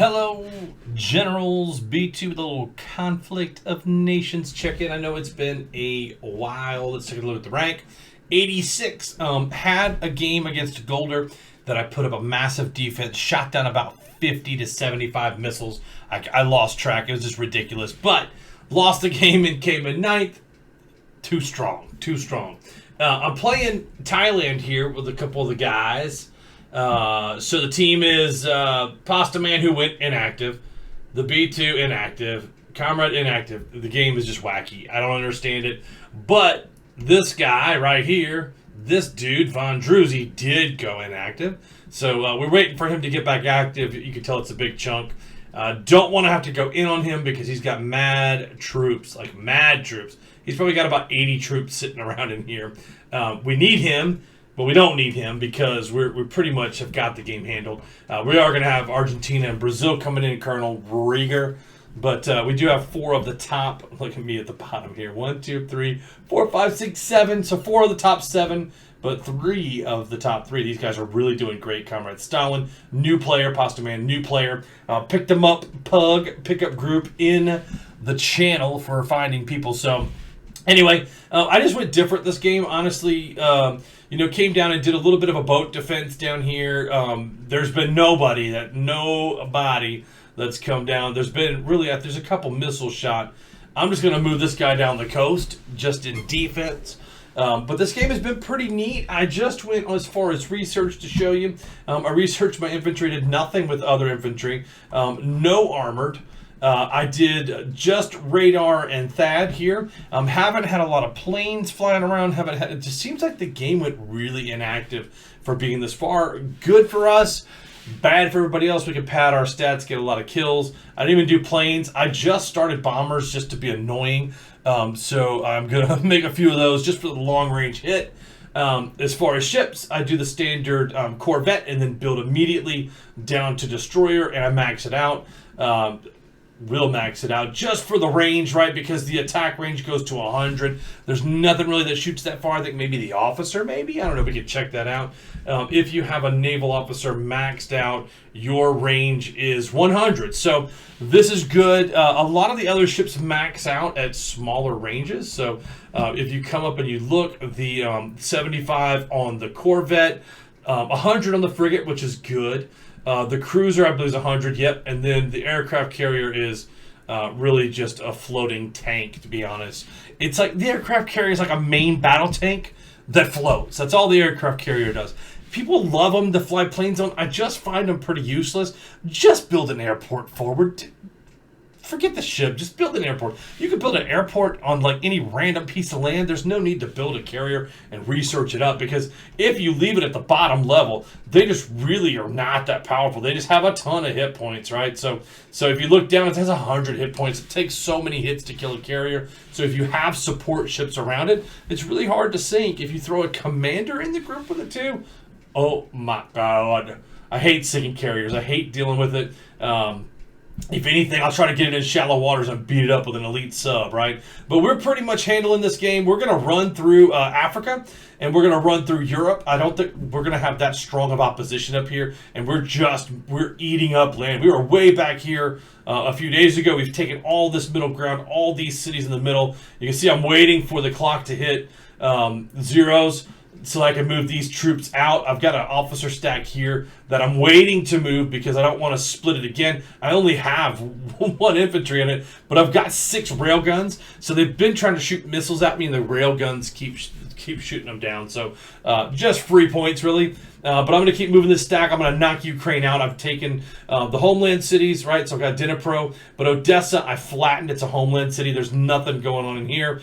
Hello, Generals. B2 with a little conflict of nations check-in. I know it's been a while. Let's take a look at the rank. 86. Had a game against Golder that I put up a massive defense, shot down about 50 to 75 missiles. I lost track. It was just ridiculous. But lost the game and came in ninth. Too strong. I'm playing Thailand here with a couple of the guys. So the team is Pasta Man, who went inactive, the B2 inactive, Comrade inactive. The game is just wacky. I don't understand it. But this guy right here, this dude, Von Druzy, did go inactive. So we're waiting for him to get back active. You can tell it's a big chunk. Don't want to have to go in on him because he's got mad troops, like mad troops. He's probably got about 80 troops sitting around in here. We need him. But we don't need him because we pretty much have got the game handled. We are going to have Argentina and Brazil coming in, Colonel Rieger. But we do have four of the top. Look at me at the bottom here. 1, 2, 3, 4, 5, 6, 7. So four of the top 7, but 3 of the top 3. These guys are really doing great. Comrade Stalin, new player. Pasta Man, new player. Picked them up, Pug, pickup group in the channel for finding people. So anyway, I just went different this game, honestly. Came down and did a little bit of a boat defense down here. There's been nobody that's come down. There's a couple missiles shot. I'm just going to move this guy down the coast just in defense. But this game has been pretty neat. I just went as far as research to show you. I researched my infantry, did nothing with other infantry. No armored. I did just radar and THAAD here. Haven't had a lot of planes flying around. It just seems like the game went really inactive for being this far. Good for us, bad for everybody else. We can pad our stats, get a lot of kills. I didn't even do planes. I just started bombers just to be annoying. So I'm going to make a few of those just for the long range hit. As far as ships, I do the standard Corvette and then build immediately down to destroyer, and I max it out. Will max it out just for the range, right? Because the attack range goes to 100. There's nothing really that shoots that far. I think maybe the officer, maybe. I don't know if we can check that out. If you have a naval officer maxed out, your range is 100. So this is good. A lot of the other ships max out at smaller ranges. So if you come up and you look, the 75 on the Corvette, 100 on the frigate, which is good. The cruiser, I believe, is 100, yep. And then the aircraft carrier is really just a floating tank, to be honest. It's like the aircraft carrier is like a main battle tank that floats. That's all the aircraft carrier does. People love them to fly planes on. I just find them pretty useless. Just build an airport forward. Forget the ship. Just build an airport. You can build an airport on like any random piece of land. There's no need to build a carrier and research it up, because if you leave it at the bottom level, they just really are not that powerful. They just have a ton of hit points, right? So if you look down, it has 100 hit points. It takes so many hits to kill a carrier. So if you have support ships around it, it's really hard to sink. If you throw a commander in the group with it too, oh my God. I hate sinking carriers. I hate dealing with it. If anything, I'll try to get it in shallow waters and beat it up with an elite sub, right? But we're pretty much handling this game. We're going to run through Africa, and we're going to run through Europe. I don't think we're going to have that strong of opposition up here, and we're eating up land. We were way back here a few days ago. We've taken all this middle ground, all these cities in the middle. You can see I'm waiting for the clock to hit zeros, so I can move these troops out. I've got an officer stack here that I'm waiting to move because I don't want to split it again. I only have 1 infantry in it, but I've got 6 railguns. So they've been trying to shoot missiles at me, and the railguns keep shooting them down. So just free points, really. But I'm going to keep moving this stack. I'm going to knock Ukraine out. I've taken the homeland cities, right? So I've got Dnipro. But Odessa, I flattened. It's a homeland city. There's nothing going on in here.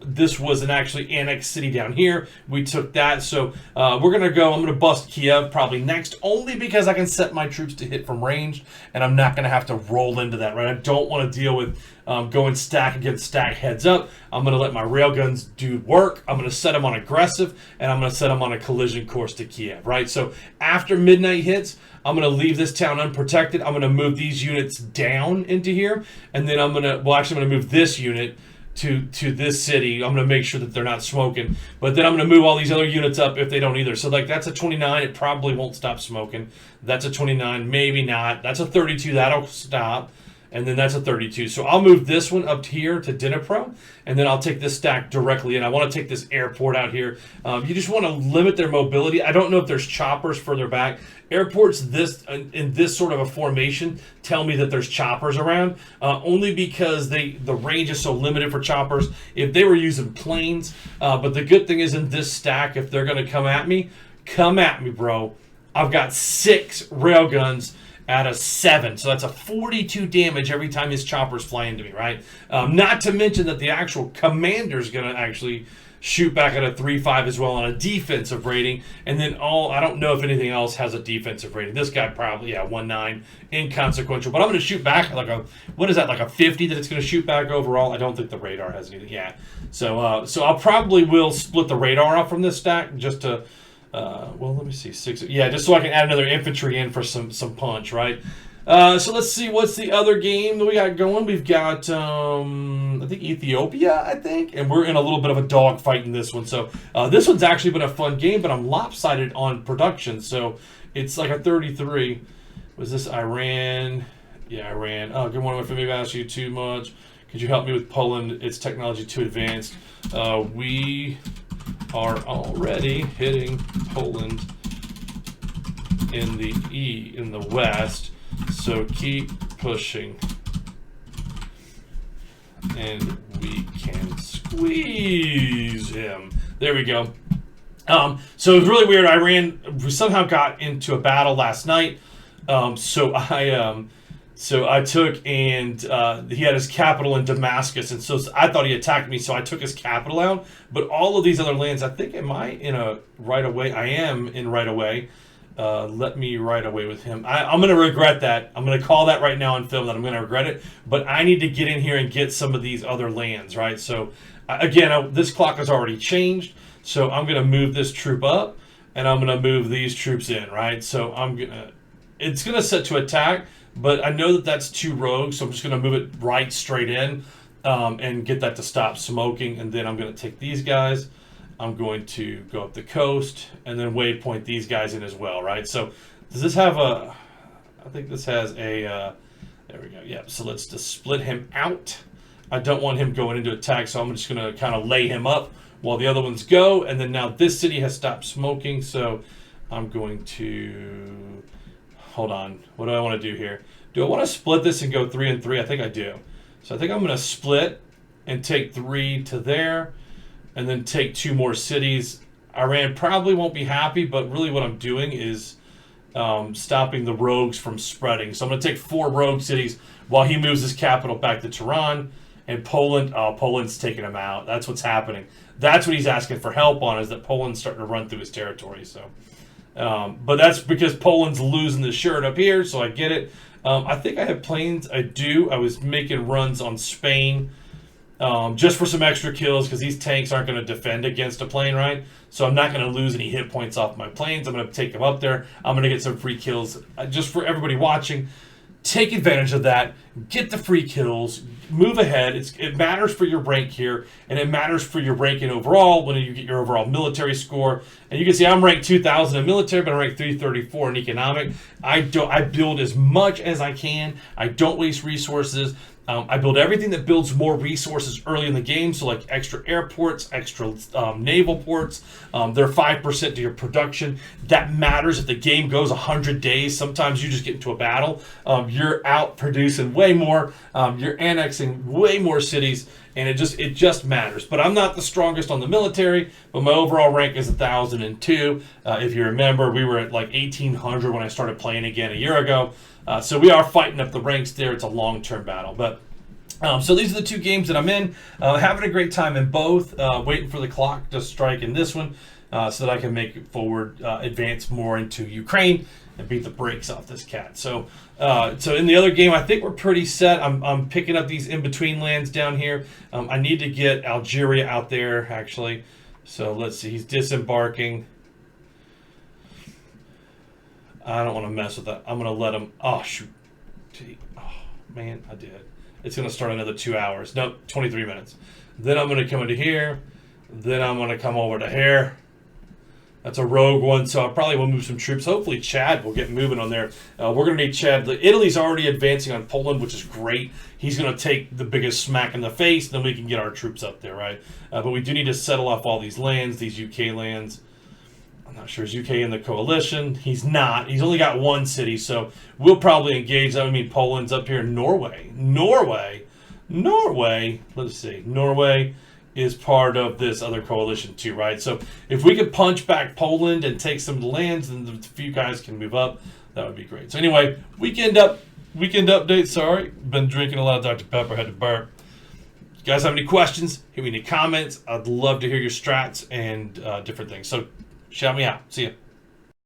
This was an actually annexed city down here. We took that. So we're going to go. I'm going to bust Kiev probably next, only because I can set my troops to hit from range, and I'm not going to have to roll into that, right? I don't want to deal with going stack against stack heads up. I'm going to let my railguns do work. I'm going to set them on aggressive, and I'm going to set them on a collision course to Kiev, right? So after midnight hits, I'm going to leave this town unprotected. I'm going to move these units down into here, and then I'm going to, well, actually I'm going to move this unit to this city. I'm going to make sure that they're not smoking. But then I'm going to move all these other units up if they don't either. So, like, that's a 29. It probably won't stop smoking. That's a 29. Maybe not. That's a 32. That'll stop. And then that's a 32. So I'll move this one up here to Dnipro, and then I'll take this stack directly in. I want to take this airport out here. You just want to limit their mobility. I don't know if there's choppers further back. Airports in this sort of a formation tell me that there's choppers around, only because the range is so limited for choppers. If they were using planes, but the good thing is in this stack, if they're going to come at me, bro. I've got 6 railguns out of 7. So that's a 42 damage every time his choppers fly into me, right? Not to mention that the actual commander's going to actually shoot back at a 3-5 as well on a defensive rating. And then I don't know if anything else has a defensive rating. This guy probably, 1-9, inconsequential. But I'm going to shoot back like a 50 that it's going to shoot back overall? I don't think the radar has anything. Yeah. So I'll probably will split the radar off from this stack just to... let me see, 6. Yeah, just so I can add another infantry in for some punch, right? So let's see, what's the other game that we got going? We've got, I think Ethiopia, and we're in a little bit of a dogfight in this one. So this one's actually been a fun game, but I'm lopsided on production, so it's like a 33. Was this Iran? Yeah, Iran. Oh, good morning. If I maybe ask you too much, could you help me with Poland? It's technology too advanced. We are already hitting Poland in the west, so keep pushing and we can squeeze him. There we go. So it was really weird. We somehow got into a battle last night. So I took and he had his capital in Damascus, and so I thought he attacked me, so I took his capital out. But all of these other lands, I think, am I in a right away? I am in right away. Let me right away with him. I'm going to regret that. I'm going to call that right now on film that I'm going to regret it. But I need to get in here and get some of these other lands, right? So again, this clock has already changed, so I'm going to move this troop up, and I'm going to move these troops in, right? So it's going to set to attack. But I know that that's 2 rogues, so I'm just going to move it right straight in and get that to stop smoking. And then I'm going to take these guys. I'm going to go up the coast and then waypoint these guys in as well, right? So does this have I think this has a... there we go. Yeah, so let's just split him out. I don't want him going into attack, so I'm just going to kind of lay him up while the other ones go. And then now this city has stopped smoking, so I'm going to... Hold on. What do I want to do here? Do I want to split this and go 3 and 3? I think I do. So I think I'm going to split and take 3 to there and then take 2 more cities. Iran probably won't be happy, but really what I'm doing is stopping the rogues from spreading. So I'm going to take 4 rogue cities while he moves his capital back to Tehran. And Poland's taking him out. That's what's happening. That's what he's asking for help on, is that Poland's starting to run through his territory. So... but that's because Poland's losing the shirt up here, so I get it. I think I have planes. I do. I was making runs on Spain just for some extra kills, because these tanks aren't going to defend against a plane, right? So I'm not going to lose any hit points off my planes. I'm going to take them up there. I'm going to get some free kills. Just for everybody watching, take advantage of that. Get the free kills. Move ahead. It matters for your rank here, and it matters for your ranking overall when you get your overall military score. And you can see I'm ranked 2,000 in military, but I'm ranked 334 in economic. I build as much as I can. I don't waste resources. I build everything that builds more resources early in the game, so like extra airports, extra naval ports. They're 5% to your production. That matters if the game goes 100 days. Sometimes you just get into a battle. You're out producing way more. You're annexing way more cities, and it just matters. But I'm not the strongest on the military, but my overall rank is 1,002. If you remember, we were at like 1,800 when I started playing again a year ago. So we are fighting up the ranks there. It's a long-term battle. But so these are the 2 games that I'm in. Having a great time in both. Waiting for the clock to strike in this one so that I can make it forward, advance more into Ukraine, and beat the brakes off this cat. So in the other game, I think we're pretty set. I'm picking up these in-between lands down here. I need to get Algeria out there, actually. So let's see. He's disembarking. I don't want to mess with that. I'm going to let him... Oh, shoot. Oh, man, I did. It's going to start another 2 hours. No, 23 minutes. Then I'm going to come into here. Then I'm going to come over to here. That's a rogue one, so I probably will move some troops. Hopefully Chad will get moving on there. We're going to need Chad. Italy's already advancing on Poland, which is great. He's going to take the biggest smack in the face, then we can get our troops up there, right? But we do need to settle off all these lands, these UK lands. I'm not sure, is UK in the coalition? He's not. He's only got one city, so we'll probably engage. That would mean Poland's up here. Norway. Let's see. Norway is part of this other coalition too, right? So if we could punch back Poland and take some of the lands, then a few guys can move up. That would be great. So anyway, weekend update. Sorry, been drinking a lot of Dr. Pepper. Had to burp. You guys have any questions? Hit me in the comments. I'd love to hear your strats and different things. So shout me out. See ya.